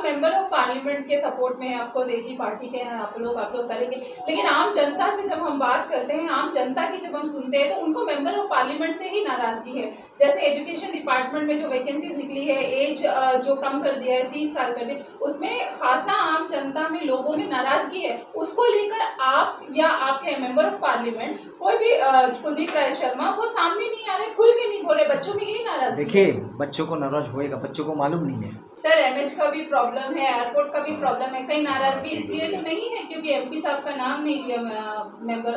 आप member of parliament के support में, आपको एक ही पार्टी के हैं आप लोग करेंगे, लेकिन आम जनता से जब हम बात करते हैं, आम जनता की जब हम सुनते हैं, तो उनको मेंबर ऑफ पार्लियामेंट से ही नाराजगी है। जैसे एजुकेशन डिपार्टमेंट में जो वैकेंसीज निकली है, एज जो कम कर दिया है, 30 साल कर दिया, उसमें खासा आम जनता में लोगों में नाराजगी है। उसको लेकर आप या आपके मेंबर ऑफ पार्लियामेंट कोई भी कुलदीप राय शर्मा वो सामने नहीं आ रहे, खुल के नहीं बोले, बच्चों में यही नाराजगी। देखिए, बच्चों को नाराज होएगा, बच्चों को मालूम नहीं है सर, एमएच का भी प्रॉब्लम है, एयरपोर्ट का भी प्रॉब्लम है, कहीं नाराजगी इसलिए तो नहीं है क्योंकि एमपी साहब का नाम नहीं लिया मेंबर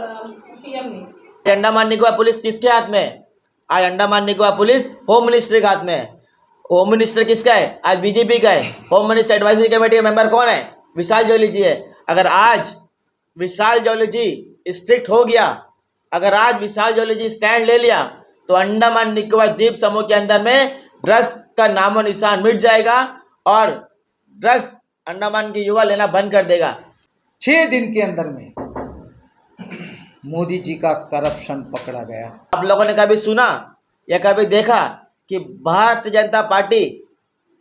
पीएम ने। अंडमान निकोबार पुलिस किसके हाथ में है? आज Andaman Nicobar police home minister के हाथ में है। होम मिनिस्टर किसका है? आज बीजेपी का है। होम मिनिस्टर एडवाइजरी कमेटी का मेंबर कौन है? विशाल जॉली जी है। अगर आज विशाल जॉली जी स्ट्रिक्ट हो गया, अगर आज विशाल जॉली जी स्टैंड ले लिया, तो अंडमान निकोबार द्वीप समूह के अंदर में ड्रग्स का नामो निशान मिट जाएगा और ड्रग्स अंडमान के युवा लेना बंद कर देगा। 6 दिन के अंदर में मोदी जी का करप्शन पकड़ा गया। आप लोगों ने कभी सुना या कभी देखा कि भारतीय जनता पार्टी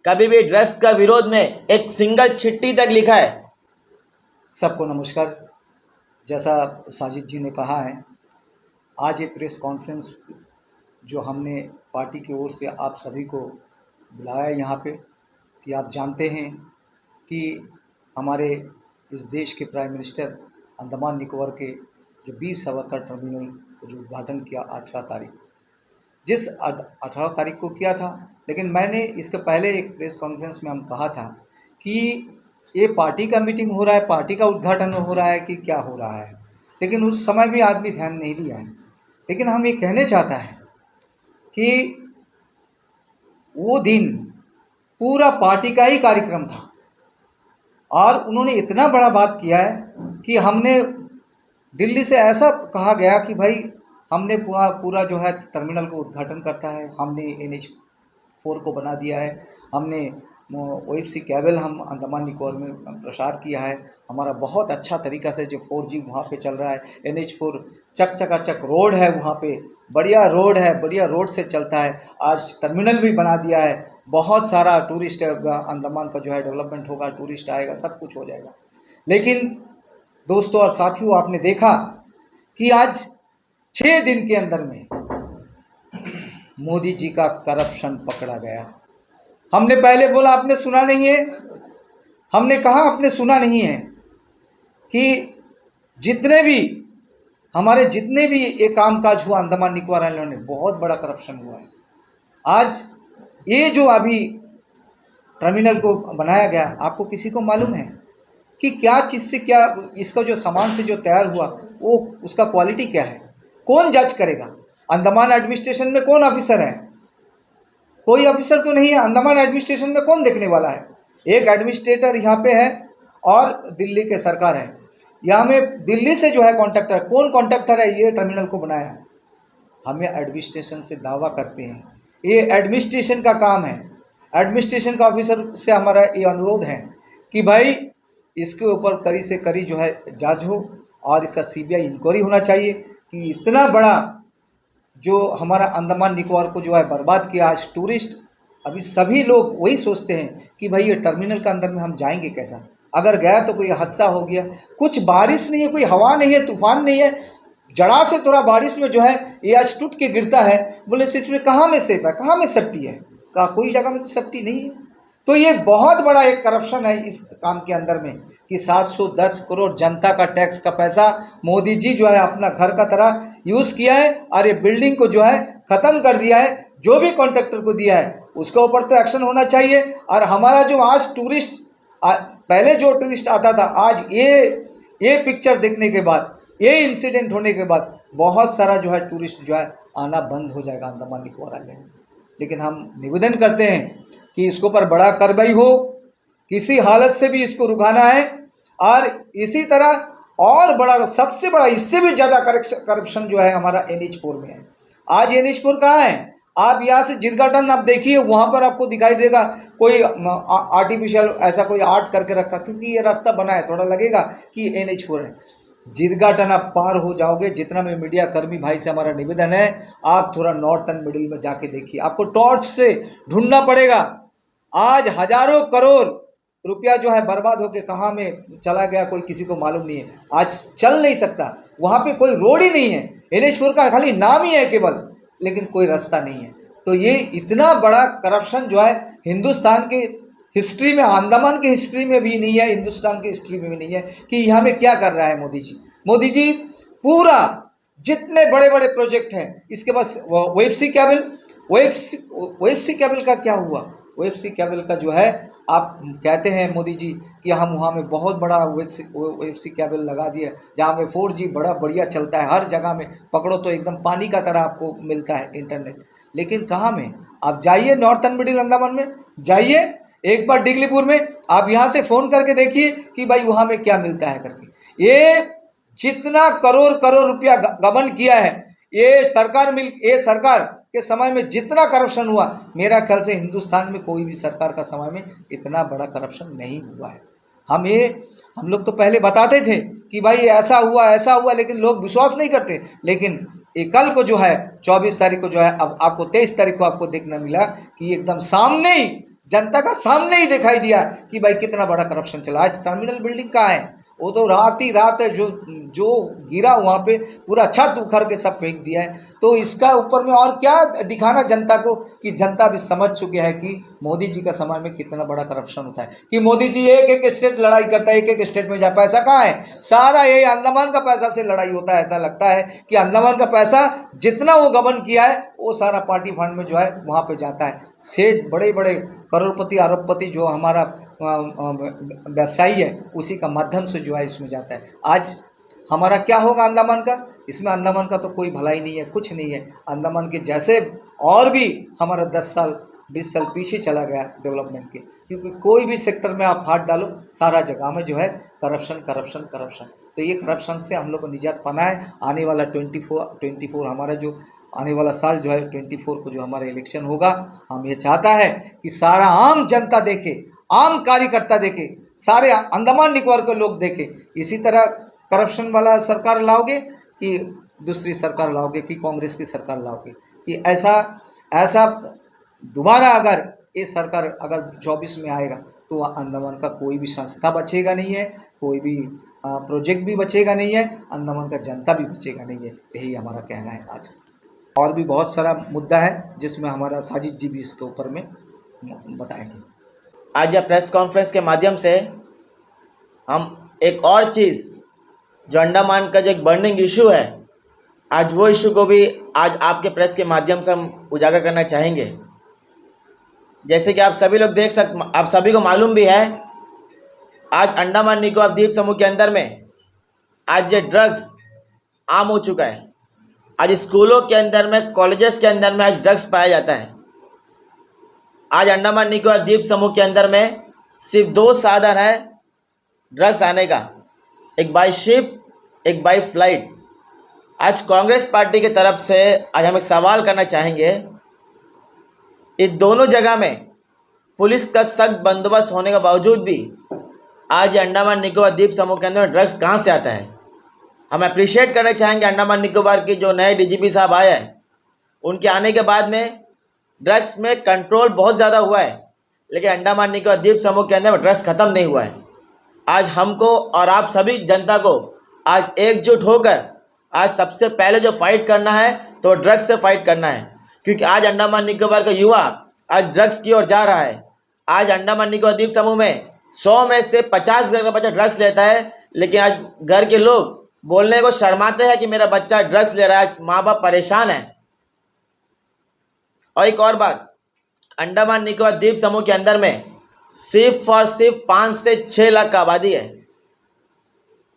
कभी भी ड्रग्स का विरोध में एक सिंगल चिट्ठी तक लिखा है? सबको नमस्कार। जैसा साजिद जी ने कहा है, आज ये प्रेस कॉन्फ्रेंस जो हमने पार्टी की ओर से आप सभी को बुलाया है यहाँ पे, कि आप जानते हैं कि हमारे इस देश के प्राइम मिनिस्टर अंडमान निकोबार के जो 20 सावरकर टर्मिनल को जो उद्घाटन किया 18 तारीख को, जिस 18 तारीख को किया था, लेकिन मैंने इसके पहले एक प्रेस कॉन्फ्रेंस में हम कहा था कि ये पार्टी का मीटिंग हो रहा है, पार्टी का उद्घाटन हो रहा है कि क्या हो रहा है, लेकिन उस समय भी आदमी ध्यान नहीं दिया है। लेकिन हम ये कहने चाहता है कि वो दिन पूरा पार्टी का ही कार्यक्रम था और उन्होंने इतना बड़ा बात किया है कि हमने दिल्ली से ऐसा कहा गया कि भाई हमने पूरा जो है टर्मिनल को उद्घाटन करता है, हमने NH4 को बना दिया है, हमने OFC केबल हम अंडमान निकोबार में प्रसार किया है, हमारा बहुत अच्छा तरीका से जो 4G वहाँ पे चल रहा है, NH4 चकाचक रोड है, वहाँ पे बढ़िया रोड है, बढ़िया रोड से चलता है। आज टर्मिनल भी बना दिया है, बहुत सारा टूरिस्ट अंडमान का जो है डेवलपमेंट होगा, टूरिस्ट आएगा, सब कुछ हो जाएगा। लेकिन दोस्तों और साथियों, आपने देखा कि आज 6 दिन के अंदर में मोदी जी का करप्शन पकड़ा गया। हमने पहले बोला आपने सुना नहीं है, हमने कहा आपने सुना नहीं है कि जितने भी ये कामकाज हुआ अंडमान निकोबार आइलैंड में, बहुत बड़ा करप्शन हुआ है। आज ये जो अभी टर्मिनल को बनाया गया, आपको किसी को मालूम है कि क्या चीज़ से, क्या इसका जो सामान से जो तैयार हुआ वो उसका क्वालिटी क्या है? कौन जज करेगा? अंडमान एडमिनिस्ट्रेशन में कौन ऑफिसर है? कोई ऑफिसर तो नहीं है। अंडमान एडमिनिस्ट्रेशन में कौन देखने वाला है? एक एडमिनिस्ट्रेटर यहाँ पे है और दिल्ली के सरकार है। यहाँ में दिल्ली से जो है कॉन्ट्रैक्टर, कौन कॉन्ट्रैक्टर है ये टर्मिनल को बनाया है? हमें एडमिनिस्ट्रेशन से दावा करते हैं, ये एडमिनिस्ट्रेशन का काम है। एडमिनिस्ट्रेशन का ऑफिसर से हमारा ये अनुरोध है कि भाई इसके ऊपर कड़ी से कड़ी जो है जांच हो और इसका CBI इंक्वायरी होना चाहिए कि इतना बड़ा जो हमारा अंडमान निकोबार को जो है बर्बाद किया। आज टूरिस्ट, अभी सभी लोग वही सोचते हैं कि भाई ये टर्मिनल के अंदर में हम जाएंगे कैसा? अगर गया तो कोई हादसा हो गया, कुछ बारिश नहीं है, कोई हवा नहीं है, तूफान नहीं है, जड़ा से थोड़ा बारिश में जो है ये आज टूट के गिरता है। बोले से इसमें कहाँ में सेफ है, कहाँ में सेफ्टी है? कहा कोई जगह में तो सेफ्टी नहीं है। तो ये बहुत बड़ा एक करप्शन है इस काम के अंदर में कि 710 करोड़ जनता का टैक्स का पैसा मोदी जी जो है अपना घर का तरह यूज़ किया है और ये बिल्डिंग को जो है ख़त्म कर दिया है। जो भी कॉन्ट्रैक्टर को दिया है उसके ऊपर तो एक्शन होना चाहिए। और हमारा जो आज टूरिस्ट, पहले जो टूरिस्ट आता था, आज ये पिक्चर देखने के बाद, ये इंसिडेंट होने के बाद बहुत सारा जो है टूरिस्ट जो है आना बंद हो जाएगा अंडमान निकोबार आइलैंड। लेकिन हम निवेदन करते हैं कि इसके ऊपर बड़ा कार्रवाई हो, किसी हालत से भी इसको रुकाना है। और इसी तरह और बड़ा, सबसे बड़ा, इससे भी ज़्यादा करप्शन जो है हमारा NH4 में है। आज NH4 कहाँ है? आप यहाँ से जिरगाटन आप देखिए, वहाँ पर आपको दिखाई देगा कोई आर्टिफिशियल ऐसा कोई आर्ट करके रखा, क्योंकि ये रास्ता बना है, थोड़ा लगेगा कि NH4 है। जिरगाटन आप पार हो जाओगे, जितना भी मीडिया कर्मी भाई से हमारा निवेदन है, आप थोड़ा नॉर्थन मिडिल में जाके देखिए, आपको टॉर्च से ढूंढना पड़ेगा। आज हजारों करोड़ रुपया जो है बर्बाद होकर कहाँ में चला गया कोई किसी को मालूम नहीं है। आज चल नहीं सकता, वहाँ पे कोई रोड ही नहीं है, NH4 का खाली नाम ही है केवल, लेकिन कोई रास्ता नहीं है। तो ये इतना बड़ा करप्शन जो है हिंदुस्तान के हिस्ट्री में, अंडमान की हिस्ट्री में भी नहीं है, हिंदुस्तान की हिस्ट्री में भी नहीं है कि यहाँ में क्या कर रहा है मोदी जी। मोदी जी पूरा जितने बड़े बड़े प्रोजेक्ट हैं, इसके बाद OFC केबल, OFC केबल का क्या हुआ? OFC केबल का जो है आप कहते हैं मोदी जी कि हम वहाँ में बहुत बड़ा OFC केबल लगा दिया, जहाँ में 4G बड़ा बढ़िया चलता है, हर जगह में पकड़ो तो एकदम पानी का तरह आपको मिलता है इंटरनेट। लेकिन कहाँ में? आप जाइए नॉर्थन मिडिल अंडमान में, जाइए एक बार डिगलीपुर में, आप यहाँ से फ़ोन करके देखिए कि भाई वहाँ में क्या मिलता है करके। ये जितना करोड़ करोड़ रुपया गबन किया है, ये सरकार के समय में जितना करप्शन हुआ, मेरा ख्याल से हिंदुस्तान में कोई भी सरकार का समय में इतना बड़ा करप्शन नहीं हुआ है। हम लोग तो पहले बताते थे कि भाई ऐसा हुआ, लेकिन लोग विश्वास नहीं करते। लेकिन ये कल को जो है 24 तारीख को जो है, अब आपको 23 तारीख को आपको देखना मिला कि एकदम सामने ही, जनता का सामने ही दिखाई दिया कि भाई कितना बड़ा करप्शन चला। आज टर्मिनल बिल्डिंग कहाँ है? वो तो रात ही रात है, जो गिरा वहाँ पे पूरा छत उखड़ के सब फेंक दिया है। तो इसका ऊपर में और क्या दिखाना जनता को कि जनता भी समझ चुकी है कि मोदी जी का समय में कितना बड़ा करप्शन होता है, कि मोदी जी एक एक स्टेट लड़ाई करता है, एक एक स्टेट में जाए, पैसा कहाँ है? सारा ये अंडमान का पैसा से लड़ाई होता है। ऐसा लगता है कि अंडमान का पैसा जितना वो गबन किया है वो सारा पार्टी फंड में जो है वहाँ पे जाता है। सेठ, बड़े बड़े करोड़पति अरबपति जो हमारा व्यवसायी है, उसी का माध्यम से जो है इसमें जाता है। आज हमारा क्या होगा अंडमान का? इसमें अंडमान का तो कोई भलाई नहीं है, कुछ नहीं है। अंडमान के जैसे और भी हमारा 10 साल 20 साल पीछे चला गया डेवलपमेंट के, क्योंकि कोई भी सेक्टर में आप हाथ डालो, सारा जगह में जो है करप्शन। तो ये करप्शन से हम लोग को निजात पाना है। आने वाला 24 हमारा जो आने वाला साल जो है 24 को जो हमारा इलेक्शन होगा, हम ये चाहता है कि सारा आम जनता देखे, आम कार्यकर्ता देखे, सारे अंडमान निकोबार के लोग देखे। इसी तरह करप्शन वाला सरकार लाओगे कि दूसरी सरकार लाओगे, कि कांग्रेस की सरकार लाओगे, कि ऐसा दोबारा अगर ये सरकार अगर 24 में आएगा तो अंडमान का कोई भी संस्था बचेगा नहीं है, कोई भी प्रोजेक्ट भी बचेगा नहीं है, अंडमान का जनता भी बचेगा नहीं है। यही हमारा कहना है आज। और भी बहुत सारा मुद्दा है जिसमें हमारा साजिद जी भी इसके ऊपर में बताएंगे। आज यह प्रेस कॉन्फ्रेंस के माध्यम से हम एक और चीज़ जो अंडमान का जो एक बर्निंग इशू है, आज वो इशू को भी आज आपके प्रेस के माध्यम से हम उजागर करना चाहेंगे। जैसे कि आप सभी को मालूम भी है, आज अंडमान निकोबार द्वीप समूह के अंदर में आज ये ड्रग्स आम हो चुका है। आज स्कूलों के अंदर में, कॉलेजेस के अंदर में आज ड्रग्स पाया जाता है। आज अंडमान निकोबार द्वीप समूह के अंदर में सिर्फ 2 साधन है ड्रग्स आने का, एक बाय शिप, एक बाय फ्लाइट। आज कांग्रेस पार्टी की तरफ से आज हम एक सवाल करना चाहेंगे, इन दोनों जगह में पुलिस का सख्त बंदोबस्त होने के बावजूद भी आज अंडमान निकोबार द्वीप समूह के अंदर ड्रग्स कहाँ से आता है? हम अप्रिशिएट करना चाहेंगे अंडमान निकोबार की जो नए DGP साहब आए हैं, उनके आने के बाद में ड्रग्स में कंट्रोल बहुत ज़्यादा हुआ है, लेकिन अंडमान निकोबार द्वीप समूह के अंदर में ड्रग्स ख़त्म नहीं हुआ है। आज हमको और आप सभी जनता को आज एकजुट होकर आज सबसे पहले जो फाइट करना है तो ड्रग्स से फाइट करना है, क्योंकि आज अंडमान निकोबार का युवा आज ड्रग्स की ओर जा रहा है। आज अंडमान निकोबार द्वीप समूह में 100 में से 50,000 का बच्चा ड्रग्स लेता है, लेकिन आज घर के लोग बोलने को शर्माते हैं कि मेरा बच्चा ड्रग्स ले रहा है, माँ बाप परेशान है। और एक और बात, अंडमान निकोबार द्वीप समूह के अंदर में सिर्फ और सिर्फ 5 से 6 लाख का आबादी है।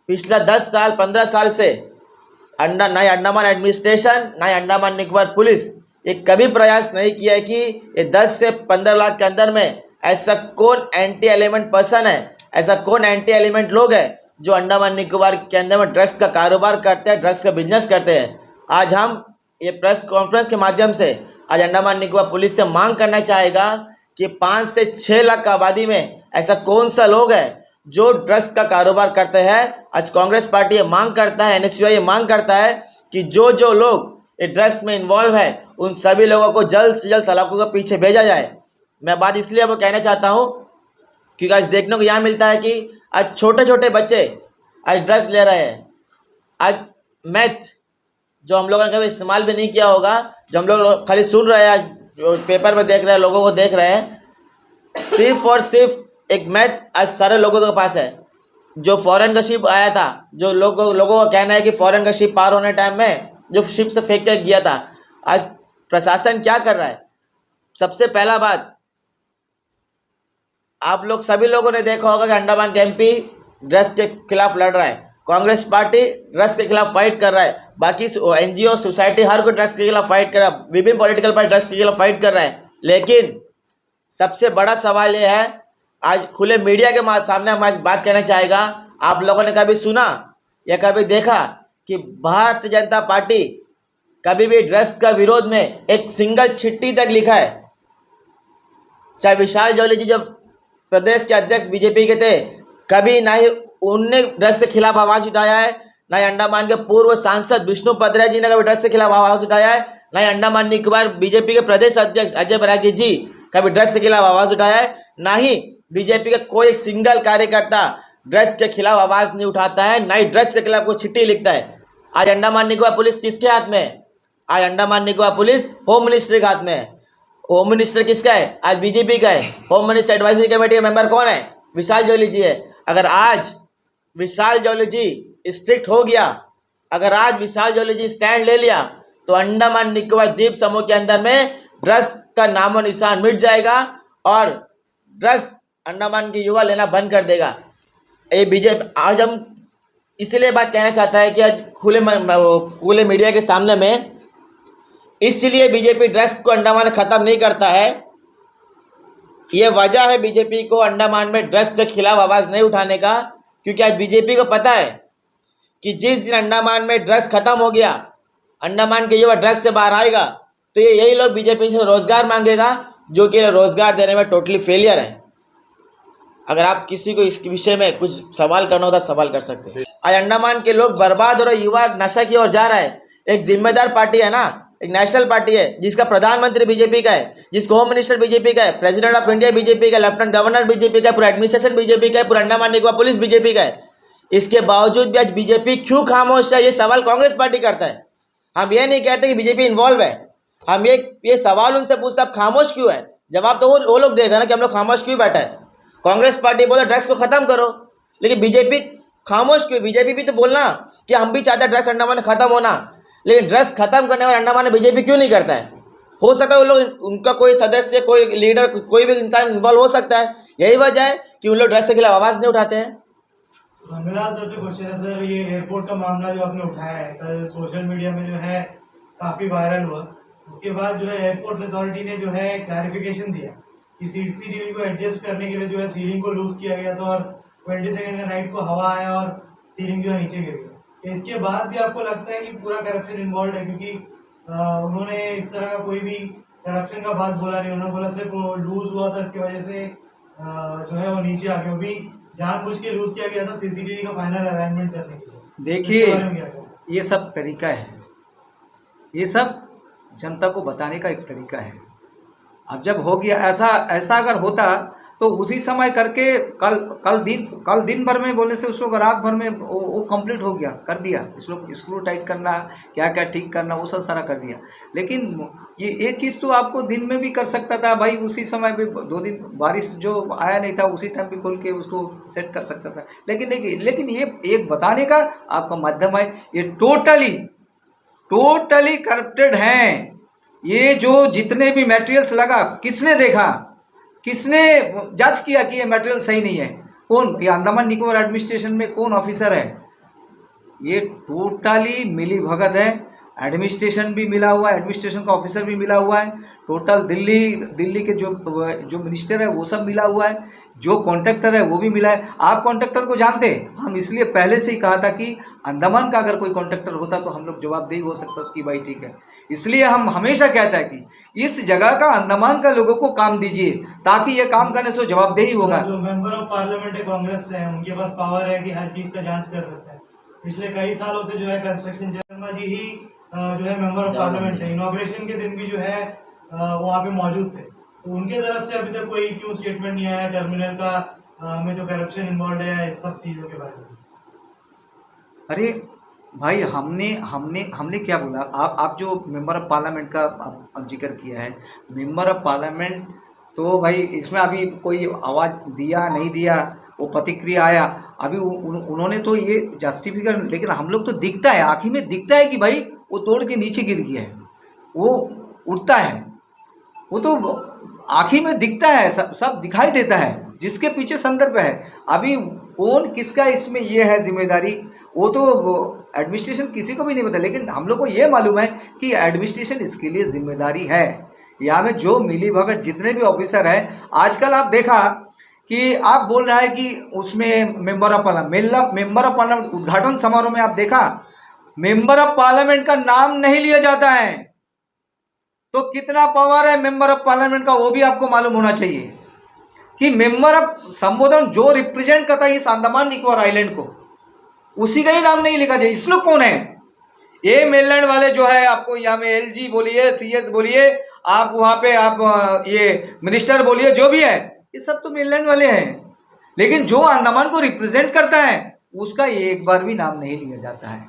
पिछला 10 साल 15 साल से ना अंडमान एडमिनिस्ट्रेशन ना अंडमान निकोबार पुलिस ये कभी प्रयास नहीं किया है कि ये 10 से 15 लाख के अंदर में ऐसा कौन एंटी एलिमेंट पर्सन है, ऐसा कौन एंटी एलिमेंट लोग हैं जो अंडमान निकोबार के अंदर में ड्रग्स का कारोबार करते हैं, ड्रग्स का बिजनेस करते हैं। आज हम ये प्रेस कॉन्फ्रेंस के माध्यम से आज अंडमान निकोबार पुलिस से मांग करना चाहेगा कि 5 से 6 लाख का आबादी में ऐसा कौन सा लोग है जो ड्रग्स का कारोबार करते हैं। आज कांग्रेस पार्टी ये मांग करता है, NSUI ये मांग करता है कि जो लोग ये ड्रग्स में इन्वॉल्व है उन सभी लोगों को जल्द से जल्द सलाखों के पीछे भेजा जाए। मैं बात इसलिए आपको कहना चाहता हूँ क्योंकि आज देखने को यहाँ मिलता है कि आज छोटे छोटे बच्चे आज ड्रग्स ले रहे हैं। आज मैथ जो हम लोगों ने कभी इस्तेमाल भी नहीं किया होगा, जो हम लोग खाली सुन रहे हैं, आज जो पेपर में देख रहे हैं, लोगों को देख रहे हैं, सिर्फ और सिर्फ एक मैथ आज सारे लोगों के पास है। जो फॉरेन का शिप आया था, जो लोगों का कहना है कि फॉरेन का शिप पार होने टाइम में जो शिप से फेंक कर गया था, आज प्रशासन क्या कर रहा है? सबसे पहला बात, आप लोग सभी लोगों ने देखा होगा कि अंडमान के एमपी ड्रग्स के खिलाफ लड़ रहा है, कांग्रेस पार्टी ड्रग्स के खिलाफ फाइट कर रहा है, बाकी एनजीओ सोसाइटी हर कोई ड्रग्स के खिलाफ फाइट कर रहा है, विभिन्न पॉलिटिकल पार्टी ड्रग्स के खिलाफ फाइट कर रहा है। लेकिन सबसे बड़ा सवाल यह है, आज खुले मीडिया के सामने हम आज बात कहना चाहेगा, आप लोगों ने कभी सुना या कभी देखा कि भारतीय जनता पार्टी कभी भी ड्रग्स का विरोध में एक सिंगल चिट्ठी तक लिखा है? चाहे विशाल जॉली जी जब प्रदेश के अध्यक्ष बीजेपी के थे, कभी ना ही उनने ड्रग्स के खिलाफ आवाज उठाया है, ना ही अंडमान के पूर्व सांसद विष्णु पदरा जी ने कभी ड्रग्स के खिलाफ आवाज उठाया है, ना ही अंडमान निकोबार बीजेपी के प्रदेश अध्यक्ष अजय बरागी जी कभी ड्रग्स के खिलाफ आवाज उठाया है, ना ही बीजेपी का कोई एक सिंगल कार्यकर्ता ड्रग्स के खिलाफ आवाज नहीं उठाता है, ना ही ड्रग्स के खिलाफ कोई चिट्ठी लिखता है। आज अंडमान निकोबार पुलिस किसके हाथ में है? आज Andaman Nicobar police home ministry के हाथ में है। होम मिनिस्टर किसका है? आज बीजेपी का है। होम मिनिस्टर एडवाइजरी कमेटी के मेंबर कौन है? विशाल जॉली जी है। अगर आज विशाल जॉली जी स्ट्रिक्ट हो गया, अगर आज विशाल जॉली जी स्टैंड ले लिया, तो अंडमान निकोबार द्वीप समूह के अंदर में ड्रग्स का नामो निशान मिट जाएगा और ड्रग्स अंडमान के युवा लेना बंद कर देगा। ये बीजेपी आज हम इसलिए बात कहना चाहता है कि आज खुले मीडिया के सामने में, इसलिए बीजेपी ड्रग्स को अंडमान खत्म नहीं करता है। ये वजह है बीजेपी को अंडमान में ड्रग्स के खिलाफ आवाज नहीं उठाने का, क्योंकि आज बीजेपी को पता है कि जिस दिन अंडमान में ड्रग्स खत्म हो गया, अंडमान के युवा ड्रग्स से बाहर आएगा, तो ये यही लोग बीजेपी से रोजगार मांगेगा, जो कि रोजगार देने में टोटली फेलियर है। अगर आप किसी को इस विषय में कुछ सवाल करना हो तो आप सवाल कर सकते हैं। आज अंडमान के लोग बर्बाद हो रहे, युवा नशा की ओर जा रहा है। एक जिम्मेदार पार्टी है ना, एक नेशनल पार्टी है जिसका प्रधानमंत्री बीजेपी का है, जिसको होम मिनिस्टर बीजेपी का है, प्रेसिडेंट ऑफ इंडिया बीजेपी का, लेफ्टिनेंट गवर्नर बीजेपी का, पूरा एडमिनिस्ट्रेशन बीजेपी का है, पूरा अंडमान निकोबार पुलिस बीजेपी का है। इसके बावजूद भी आज बीजेपी क्यों खामोश है, ये सवाल कांग्रेस पार्टी करता है। हम ये नहीं कहते कि बीजेपी इन्वॉल्व है, हम ये सवाल उनसे पूछते आप खामोश क्यों है। जवाब तो वो लोग देगा ना कि हम लोग खामोश क्यों बैठा है। कांग्रेस पार्टी बोला ड्रग्स को खत्म करो, लेकिन बीजेपी खामोश क्यों? बीजेपी भी तो बोलना कि हम भी चाहते हैं ड्रग्स अंडमान में खत्म होना, लेकिन ड्रग्स खत्म करने वाले अंडमान में बीजेपी क्यों नहीं करता है? हो सकता है वो लोग, उनका कोई सदस्य, कोई लीडर, कोई भी इंसान इन्वॉल्व हो सकता है। यही वजह है कि उन लोग ड्रग्स के खिलाफ आवाज नहीं उठाते हैं। मेरा सबसे क्वेश्चन है सर, ये एयरपोर्ट का मामला जो आपने उठाया है, कल सोशल मीडिया में जो है काफी वायरल हुआ। उसके बाद जो है एयरपोर्ट अथॉरिटी ने जो है क्लैरिफिकेशन दिया कि सीसीटीवी को एडजस्ट करने के लिए जो है सीलिंग को लूज किया गया था और 20 सेकंड का नाइट को हवा आया और सीलिंग जो है नीचे गिर गई। इसके बाद भी आपको लगता है कि पूरा करप्शन इन्वॉल्व है? क्योंकि उन्होंने इस तरह का कोई भी करप्शन का बात बोला नहीं, उन्होंने बोला सिर्फ वो लूज हुआ था, इसकी वजह से जो है वो नीचे आ गया। वो भी जानबूझ के लूज किया गया था सीसीटीवी का फाइनल अलाइनमेंट करने के लिए। देखिए, ये सब तरीका है, ये सब जनता को बताने का एक तरीका है। अब जब हो गया ऐसा अगर होता तो उसी समय करके कल दिन भर में बोलने से उस लोग रात भर में वो कंप्लीट हो गया, कर दिया। इस लोग स्क्रू टाइट करना, क्या क्या ठीक करना, वो सब सारा कर दिया। लेकिन ये चीज़ तो आपको दिन में भी कर सकता था भाई, उसी समय भी 2 दिन बारिश जो आया नहीं था उसी टाइम भी खोल के उसको सेट कर सकता था। लेकिन ये एक बताने का आपका माध्यम है, ये टोटली करप्टेड हैं। ये जो जितने भी मटेरियल्स लगा, किसने देखा, किसने जज किया कि ये मटेरियल सही नहीं है? कौन? ये अंडमान निकोबार एडमिनिस्ट्रेशन में कौन ऑफिसर है? ये टोटली मिली भगत है। एडमिनिस्ट्रेशन भी मिला हुआ है, एडमिनिस्ट्रेशन का ऑफिसर भी मिला हुआ है, टोटल दिल्ली के जो मिनिस्टर है वो सब मिला हुआ है, जो कॉन्ट्रैक्टर है वो भी मिला है। आप कॉन्ट्रैक्टर को जानते हैं, हम इसलिए पहले से ही कहा था कि अंडमान का अगर कोई कॉन्ट्रैक्टर होता तो हम लोग जवाबदेही हो सकता कि भाई ठीक है। इसलिए हम हमेशा कहता है कि इस जगह का अंडमान का लोगों को काम दीजिए, ताकि ये काम करने से जवाबदेही होगा। जो मेंबर ऑफ पार्लियामेंट है कांग्रेस से, उनके पास पावर है कि हर चीज का जांच कर सकते हैं। पिछले कई सालों से जो है कंस्ट्रक्शन शर्मा जी ही जो है मेंबर ऑफ पार्लियामेंट है, इनॉग्रेशन के दिन भी जो है वहाँ पे मौजूद थे। तो उनके तरफ से अभी तक कोई क्यों स्टेटमेंट नहीं आया टर्मिनल का में जो करप्शन इन्वॉल्व है इस सब चीज़ों के बारे में? अरे भाई, हमने हमने हमने क्या बोला? आप जो मेंबर ऑफ पार्लियामेंट का आप जिक्र किया है, मेंबर ऑफ पार्लियामेंट तो भाई इसमें अभी कोई आवाज़ दिया नहीं दिया, वो प्रतिक्रिया आया, अभी उन्होंने तो ये जस्टिफिकेशन, लेकिन हम लोग तो दिखता है, आँखी में दिखता है कि भाई वो तोड़ के नीचे गिर गया है, वो उठता है, वो तो आँखी में दिखता है, सब दिखाई देता है, जिसके पीछे संदर्भ है। अभी कौन किसका इसमें ये है जिम्मेदारी, वो तो एडमिनिस्ट्रेशन किसी को भी नहीं पता, लेकिन हम लोग को ये मालूम है कि एडमिनिस्ट्रेशन इसके लिए जिम्मेदारी है। यहाँ में जो मिली भगत जितने भी ऑफिसर है, आजकल आप देखा कि आप बोल रहा है कि उसमें मेंबर ऑफ पार्लियामेंट उद्घाटन समारोह में आप देखा मेंबर ऑफ पार्लियामेंट का नाम नहीं लिया जाता है, तो कितना पावर है मेंबर ऑफ पार्लियामेंट का वो भी आपको मालूम होना चाहिए कि मेंबर ऑफ संबोधन जो रिप्रेजेंट करता है इस अंडमान निकोबार आइलैंड को, उसी का ही नाम नहीं लिखा जाए। इस लोग कौन है? ये मेनलैंड वाले जो है, आपको यहाँ में LG बोलिए, CS बोलिए, आप वहाँ पे आप ये मिनिस्टर बोलिए, जो भी है, ये सब तो मेनलैंड वाले हैं, लेकिन जो अंडमान को रिप्रेजेंट करता है उसका एक बार भी नाम नहीं लिया जाता है,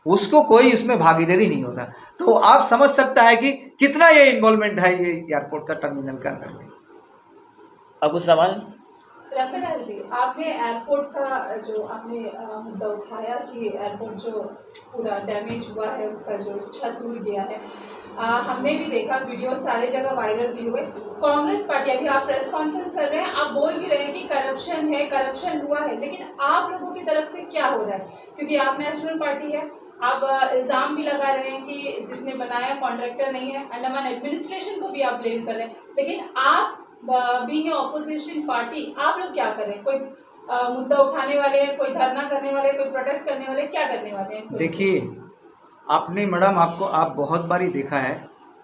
उसको कोई इसमें भागीदारी नहीं होता। तो आप समझ सकता है कि कितना ये इन्वॉल्वमेंट है ये एयरपोर्ट का टर्मिनल के अंदर में। अब कुछ सवाल? रंगलाल जी, आपने एयरपोर्ट का जो आपने मुद्दा उठाया कि एयरपोर्ट जो पूरा डैमेज हुआ है, उसका जो छत टूट गया है, हमने भी देखा, वीडियो सारे जगह वायरल भी हुए। कांग्रेस पार्टी, अभी आप प्रेस कॉन्फ्रेंस कर रहे हैं, आप बोल भी रहे हैं कि करप्शन है, करप्शन हुआ है, लेकिन आप लोगों की तरफ से क्या हो रहा है? क्योंकि आप नेशनल पार्टी है, आप इल्ज़ाम भी लगा रहे हैं कि जिसने बनाया कॉन्ट्रैक्टर नहीं है, अंडमान एडमिनिस्ट्रेशन को भी आप ब्लेम कर रहे हैं, लेकिन आप बीइंग ऑपोजिशन पार्टी, आप लोग क्या करें? कोई मुद्दा उठाने वाले हैं, कोई धरना करने वाले, कोई प्रोटेस्ट करने वाले, क्या करने वाले हैं? देखिए, आपने मैडम आप बहुत बारी देखा है,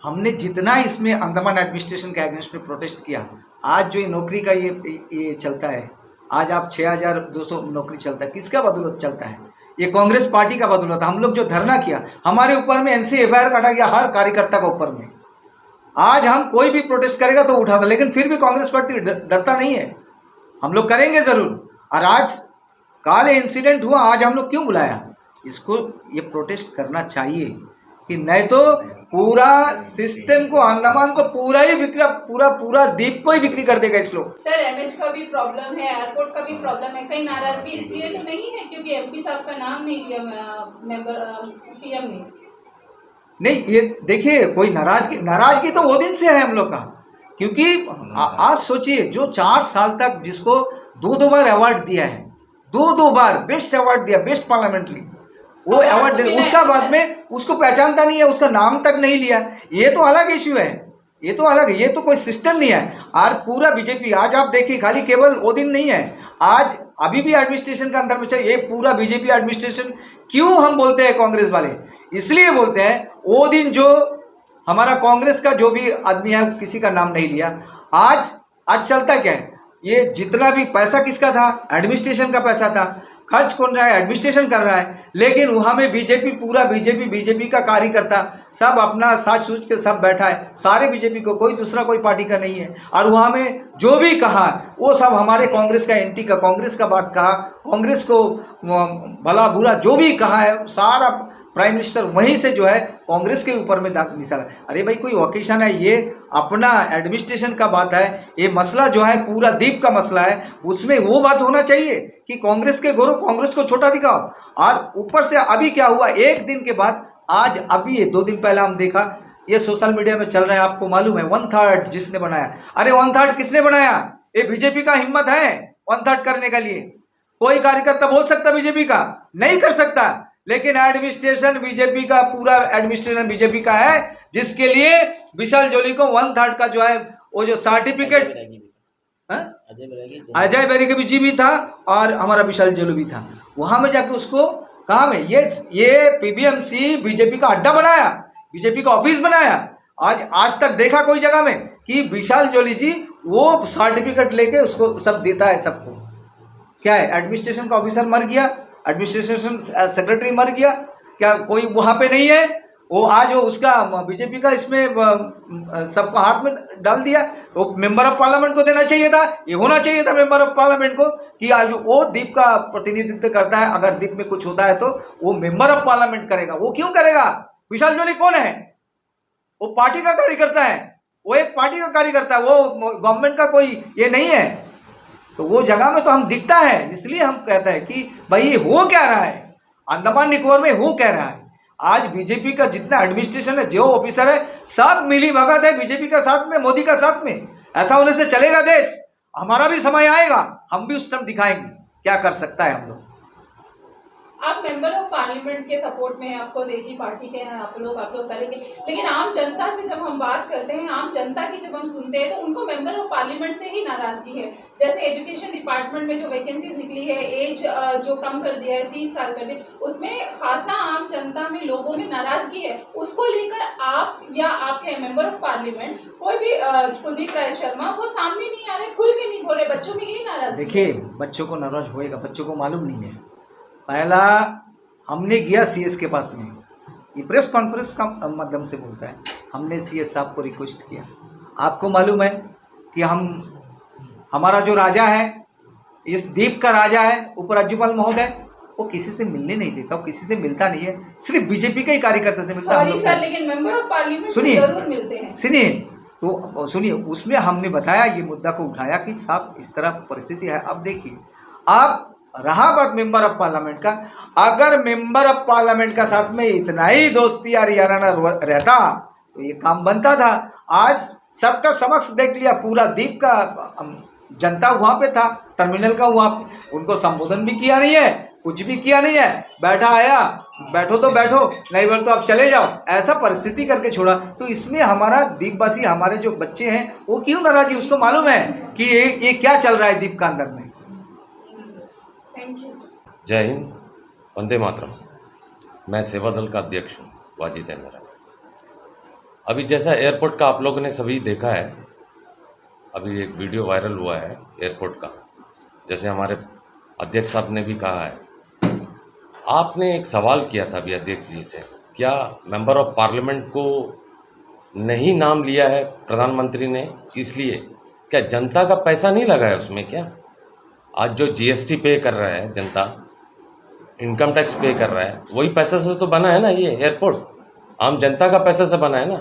हमने जितना इसमें अंडमान एडमिनिस्ट्रेशन के अगेंस्ट में प्रोटेस्ट किया, आज जो नौकरी का ये चलता है, आज आप 6200 नौकरी चलता है, किसका बदौलत चलता है? ये कांग्रेस पार्टी का बदौलत। हम लोग जो धरना किया, हमारे ऊपर में NC FIR काटा गया हर कार्यकर्ता के ऊपर में। आज हम कोई भी प्रोटेस्ट करेगा तो उठाता, लेकिन फिर भी कांग्रेस पार्टी डरता नहीं है, हम लोग करेंगे जरूर। और आज काल इंसिडेंट हुआ, आज हम लोग क्यों बुलाया? इसको ये प्रोटेस्ट करना चाहिए कि नहीं तो पूरा सिस्टम को, अंडमान को पूरा ही पूरा द्वीप को ही बिक्री कर देगा इस लोग। सर, MH का भी प्रॉब्लम है, एयरपोर्ट का भी प्रॉब्लम है, कहीं नाराजगी इसलिए तो नहीं है क्योंकि MP साहब का नाम नहीं लिया मेंबर PM ने? नहीं, ये देखिए, कोई नाराजगी तो वो दिन से है हम लोग का, क्योंकि आप सोचिए, जो 4 साल तक जिसको 2 बार अवार्ड दिया है, 2 बार बेस्ट अवार्ड दिया, बेस्ट पार्लियामेंट्री, वो अवार्ड दे, उसका बाद में उसको पहचानता नहीं है, उसका नाम तक नहीं लिया, ये तो अलग इश्यू है, ये तो अलग है, ये तो कोई सिस्टम नहीं है। और पूरा बीजेपी, आज आप देखिए, खाली केवल वो दिन नहीं है, आज अभी भी एडमिनिस्ट्रेशन का अंदर में चाहिए, ये पूरा बीजेपी एडमिनिस्ट्रेशन। क्यों हम बोलते हैं कांग्रेस वाले? इसलिए बोलते हैं, वो दिन जो हमारा कांग्रेस का जो भी आदमी है, किसी का नाम नहीं लिया। आज चलता क्या है, ये जितना भी पैसा किसका था? एडमिनिस्ट्रेशन का पैसा था, खर्च कौन रहा है? एडमिनिस्ट्रेशन कर रहा है, लेकिन वहाँ में बीजेपी, पूरा बीजेपी का कार्यकर्ता सब अपना साथ सूझ के सब बैठा है, सारे बीजेपी को, कोई दूसरा कोई पार्टी का नहीं है। और वहाँ में जो भी कहा वो सब हमारे कांग्रेस का एंटी का, कांग्रेस का बात कहा, कांग्रेस को भला बुरा जो भी कहा है, सारा प्राइम मिनिस्टर वहीं से जो है कांग्रेस के ऊपर में दाग निशाना। अरे भाई, कोई ओकेशन है, ये अपना एडमिनिस्ट्रेशन का बात है, ये मसला जो है पूरा द्वीप का मसला है, उसमें वो बात होना चाहिए कि कांग्रेस के गौरव, कांग्रेस को छोटा दिखाओ। और ऊपर से अभी क्या हुआ, एक दिन के बाद, आज अभी ये 2 दिन पहले हम देखा, ये सोशल मीडिया में चल रहा है, आपको मालूम है, 1/3 जिसने बनाया। अरे 1/3 किसने बनाया? ये बीजेपी का हिम्मत है 1/3 करने के लिए? कोई कार्यकर्ता बोल सकता बीजेपी का? नहीं कर सकता। लेकिन एडमिनिस्ट्रेशन बीजेपी का, पूरा एडमिनिस्ट्रेशन बीजेपी का है, जिसके लिए विशाल जोली को 1/3 का जो है वो जो सर्टिफिकेट, अजय बैरागी जी भी था और हमारा विशाल जोली भी था, वहां में जाके उसको कहा में ये PBMC बीजेपी का अड्डा बनाया, बीजेपी का ऑफिस बनाया। आज तक देखा कोई जगह में कि विशाल जोली जी वो सर्टिफिकेट लेके उसको सब देता है सबको? क्या है, एडमिनिस्ट्रेशन का ऑफिसर मर गया, एडमिनिस्ट्रेशन सेक्रेटरी मर गया, क्या कोई वहाँ पे नहीं है? वो आज वो उसका बीजेपी का इसमें सबको हाथ में डाल दिया। वो मेंबर ऑफ पार्लियामेंट को देना चाहिए था, ये होना चाहिए था मेंबर ऑफ पार्लियामेंट को कि आज वो दीप का प्रतिनिधित्व करता है, अगर दीप में कुछ होता है तो वो मेंबर ऑफ पार्लियामेंट करेगा। वो क्यों करेगा? विशाल जोली कौन है? वो पार्टी का कार्यकर्ता है, वो एक पार्टी का कार्यकर्ता है, वो गवर्नमेंट का कोई ये नहीं है। तो वो जगह में तो हम दिखता है, इसलिए हम कहते हैं कि भाई ये हो क्या रहा है अंडमान निकोबार में, हो क्या रहा है। आज बीजेपी का जितना एडमिनिस्ट्रेशन है, जो ऑफिसर है, सब मिली भगत है बीजेपी का साथ में, मोदी का साथ में। ऐसा होने से चलेगा देश? हमारा भी समय आएगा, हम भी उस टाइम दिखाएंगे क्या कर सकता है हम लोग। आप मेंबर ऑफ पार्लियामेंट के सपोर्ट में, ऑफकोर्स एक ही पार्टी के हैं आप लोग करेंगे, लेकिन आम जनता से जब हम बात करते हैं, आम जनता की जब हम सुनते हैं, तो उनको मेंबर ऑफ पार्लियामेंट से ही नाराजगी है। जैसे एजुकेशन डिपार्टमेंट में जो वैकेंसीज निकली है, एज जो कम कर दिया है, 30 साल कर दिया, उसमें खासा आम जनता में, लोगों में नाराजगी है। उसको लेकर आप या आपके मेंबर ऑफ पार्लियामेंट, कोई भी कुलदीप राय शर्मा, वो सामने नहीं आ रहे, खुल के नहीं बोल रहे, बच्चों में यही नाराजगी। देखिए, बच्चों को नाराज होएगा, बच्चों को मालूम नहीं है। पहला हमने गया सीएस के पास में, ये प्रेस कॉन्फ्रेंस का माध्यम से बोलता है, हमने सीएस साहब को रिक्वेस्ट किया। आपको मालूम है कि हमारा जो राजा है, इस द्वीप का राजा है उपराज्यपाल महोदय, वो किसी से मिलने नहीं देता, वो किसी से मिलता नहीं है, सिर्फ बीजेपी के ही कार्यकर्ता से मिलता है। सर, लेकिन मेंबर ऑफ पार्लियामेंट जरूर मिलते हैं। सुनिए, उसमें हमने बताया, ये मुद्दा को उठाया कि साहब इस तरह परिस्थिति है। अब देखिए, आप रहा बात मेंबर ऑफ पार्लियामेंट का, अगर मेंबर ऑफ पार्लियामेंट का साथ में इतना ही दोस्ती या याराना रहता तो ये काम बनता था। आज सबका समक्ष देख लिया, पूरा द्वीप का जनता वहां पे था, टर्मिनल का, वहां उनको संबोधन भी किया नहीं है, कुछ भी किया नहीं है, बैठा आया, बैठो तो बैठो, नहीं बैठो तो आप चले जाओ, ऐसा परिस्थिति करके छोड़ा। तो इसमें हमारा द्वीपवासी, हमारे जो बच्चे हैं, वो क्यों नाराजी? उसको मालूम है कि ये क्या चल रहा है द्वीप का अंदर में। जय हिंद, वंदे मातरम। मैं सेवा दल का अध्यक्ष हूँ, वाजिद है मेरा। अभी जैसा एयरपोर्ट का आप लोगों ने सभी देखा है, अभी एक वीडियो वायरल हुआ है एयरपोर्ट का, जैसे हमारे अध्यक्ष साहब ने भी कहा है। आपने एक सवाल किया था अभी अध्यक्ष जी से, क्या मेंबर ऑफ पार्लियामेंट को नहीं नाम लिया है प्रधानमंत्री ने, इसलिए क्या जनता का पैसा नहीं लगा है उसमें? क्या आज जो जीएसटी पे कर रहा है जनता, इनकम टैक्स पे कर रहा है, वही पैसे से तो बना है ना ये एयरपोर्ट, आम जनता का पैसे से बना है ना।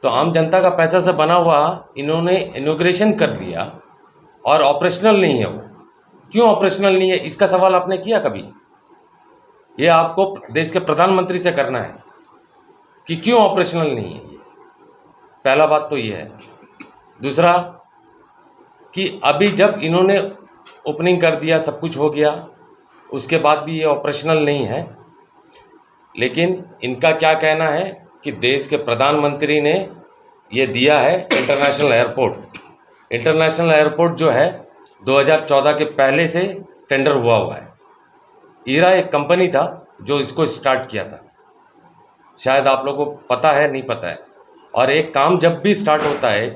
तो आम जनता का पैसा से बना हुआ इन्होंने इनॉग्रेशन कर दिया और ऑपरेशनल नहीं है वो। क्यों ऑपरेशनल नहीं है, इसका सवाल आपने किया कभी? ये आपको देश के प्रधानमंत्री से करना है कि क्यों ऑपरेशनल नहीं है। पहला बात तो ये है। दूसरा कि अभी जब इन्होंने ओपनिंग कर दिया, सब कुछ हो गया, उसके बाद भी ये ऑपरेशनल नहीं है। लेकिन इनका क्या कहना है कि देश के प्रधानमंत्री ने ये दिया है इंटरनेशनल एयरपोर्ट। इंटरनेशनल एयरपोर्ट जो है 2014 के पहले से टेंडर हुआ है। ईरा एक कंपनी था जो इसको स्टार्ट किया था, शायद आप लोगों को पता है, नहीं पता है। और एक काम जब भी स्टार्ट होता है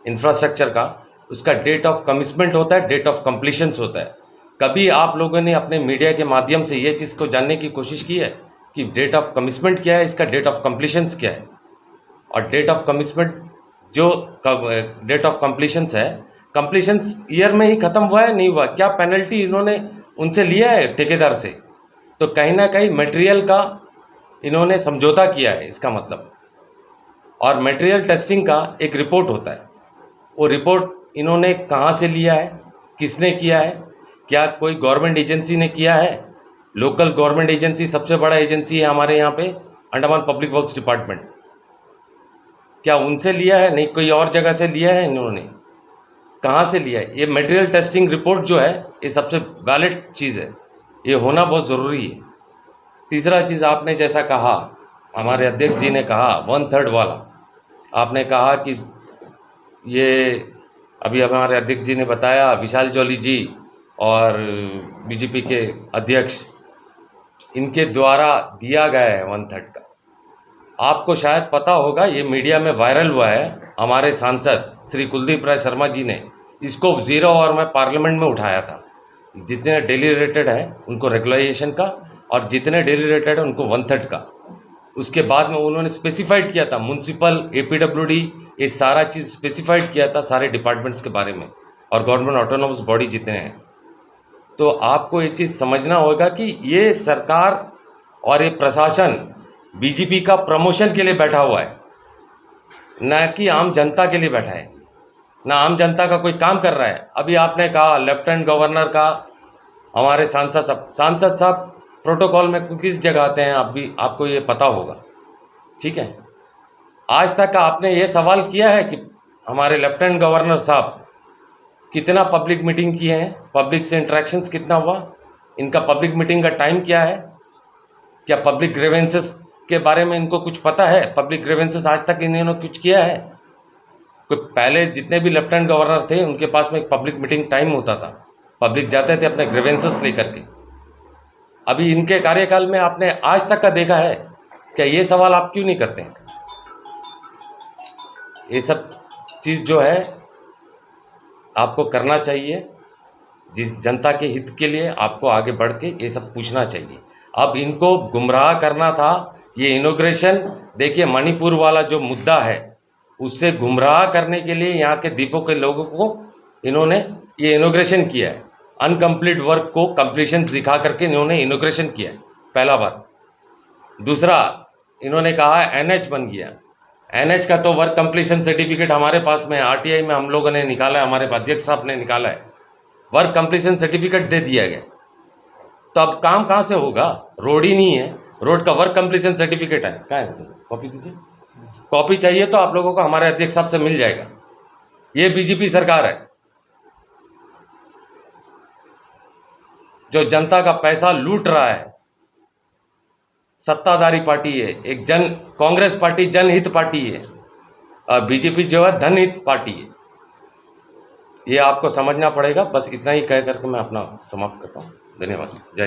इंफ्रास्ट्रक्चर का, उसका डेट ऑफ कमिटमेंट होता है, डेट ऑफ कंप्लीशंस होता है। कभी आप लोगों ने अपने मीडिया के माध्यम से ये चीज़ को जानने की कोशिश की है कि डेट ऑफ कमिटमेंट क्या है, इसका डेट ऑफ कंप्लीशंस क्या है? और डेट ऑफ कमिटमेंट जो डेट ऑफ कंप्लीशंस है, कंप्लीशंस ईयर में ही ख़त्म हुआ है, नहीं हुआ? क्या पेनल्टी इन्होंने उनसे लिया है ठेकेदार से? तो कहीं ना कहीं मटेरियल का इन्होंने समझौता किया है, इसका मतलब। और मटेरियल टेस्टिंग का एक रिपोर्ट होता है, वो रिपोर्ट इन्होंने कहाँ से लिया है, किसने किया है? क्या कोई गवर्नमेंट एजेंसी ने किया है? लोकल गवर्नमेंट एजेंसी, सबसे बड़ा एजेंसी है हमारे यहाँ पे अंडमान पब्लिक वर्क्स डिपार्टमेंट, क्या उनसे लिया है? नहीं, कोई और जगह से लिया है इन्होंने? कहाँ से लिया है? ये मटेरियल टेस्टिंग रिपोर्ट जो है, ये सबसे वैलिड चीज़ है, ये होना बहुत ज़रूरी है। तीसरा चीज़, आपने जैसा कहा, हमारे अध्यक्ष जी ने कहा 1/3 वाला, आपने कहा कि ये अभी हमारे अध्यक्ष जी ने बताया, विशाल जोली जी और बीजेपी के अध्यक्ष, इनके द्वारा दिया गया है 1/3 का। आपको शायद पता होगा, ये मीडिया में वायरल हुआ है, हमारे सांसद श्री कुलदीप राय शर्मा जी ने इसको 0 आवर में पार्लियामेंट में उठाया था। जितने डेली रेटेड है उनको रेगुलाइजेशन का, और जितने डेली रेटेड है उनको 1/3 का। उसके बाद में उन्होंने स्पेसिफाइड किया था, म्यूनसिपल, APWD, ये सारा चीज़ स्पेसिफाइड किया था सारे डिपार्टमेंट्स के बारे में और गवर्नमेंट ऑटोनोमस बॉडी जितने हैं। तो आपको ये चीज़ समझना होगा कि ये सरकार और ये प्रशासन बीजेपी का प्रमोशन के लिए बैठा हुआ है, न कि आम जनता के लिए बैठा है, ना आम जनता का कोई काम कर रहा है। अभी आपने कहा लेफ्टिनेंट गवर्नर का, हमारे सांसद साहब प्रोटोकॉल में किस जगह आते हैं, आपको ये पता होगा, ठीक है। आज तक आपने ये सवाल किया है कि हमारे लेफ्टिनेंट गवर्नर साहब कितना पब्लिक मीटिंग किए हैं, पब्लिक से इंटरेक्शंस कितना हुआ, इनका पब्लिक मीटिंग का टाइम क्या है, क्या पब्लिक ग्रीवेंसेस के बारे में इनको कुछ पता है? पब्लिक ग्रीवेंसेस आज तक इन्होंने कुछ किया है? कोई पहले जितने भी लेफ्टिनेंट गवर्नर थे उनके पास में एक पब्लिक मीटिंग टाइम होता था, पब्लिक जाते थे अपने ग्रीवेंसेस लेकर के। अभी इनके कार्यकाल में आपने आज तक का देखा है क्या? ये सवाल आप क्यों नहीं करते? ये सब चीज़ जो है आपको करना चाहिए, जिस जनता के हित के लिए आपको आगे बढ़ के ये सब पूछना चाहिए। अब इनको गुमराह करना था, ये इनॉग्रेशन देखिए, मणिपुर वाला जो मुद्दा है उससे गुमराह करने के लिए यहाँ के द्वीपों के लोगों को इन्होंने ये इनॉग्रेशन किया है। अनकम्प्लीट वर्क को कंप्लीशन दिखा करके इन्होंने इनॉग्रेशन किया है, पहला बात। दूसरा, इन्होंने कहा NH बन गया। NH का तो वर्क कंप्लीशन सर्टिफिकेट हमारे पास में RTI में हम लोगों ने निकाला है, हमारे अध्यक्ष साहब ने निकाला है, वर्क कंप्लीशन सर्टिफिकेट दे दिया गया। तो अब काम कहाँ से होगा? रोड ही नहीं है, रोड का वर्क कंप्लीशन सर्टिफिकेट है, कहाँ है? कॉपी दीजिए, कॉपी चाहिए तो आप लोगों को हमारे अध्यक्ष साहब से मिल जाएगा। ये बीजेपी सरकार है जो जनता का पैसा लूट रहा है, सत्ताधारी पार्टी है। एक कांग्रेस पार्टी जनहित पार्टी है और बीजेपी जो है धनहित पार्टी है। ये आपको समझना पड़ेगा। बस इतना ही कह करके मैं अपना समाप्त करता हूँ। धन्यवाद। जय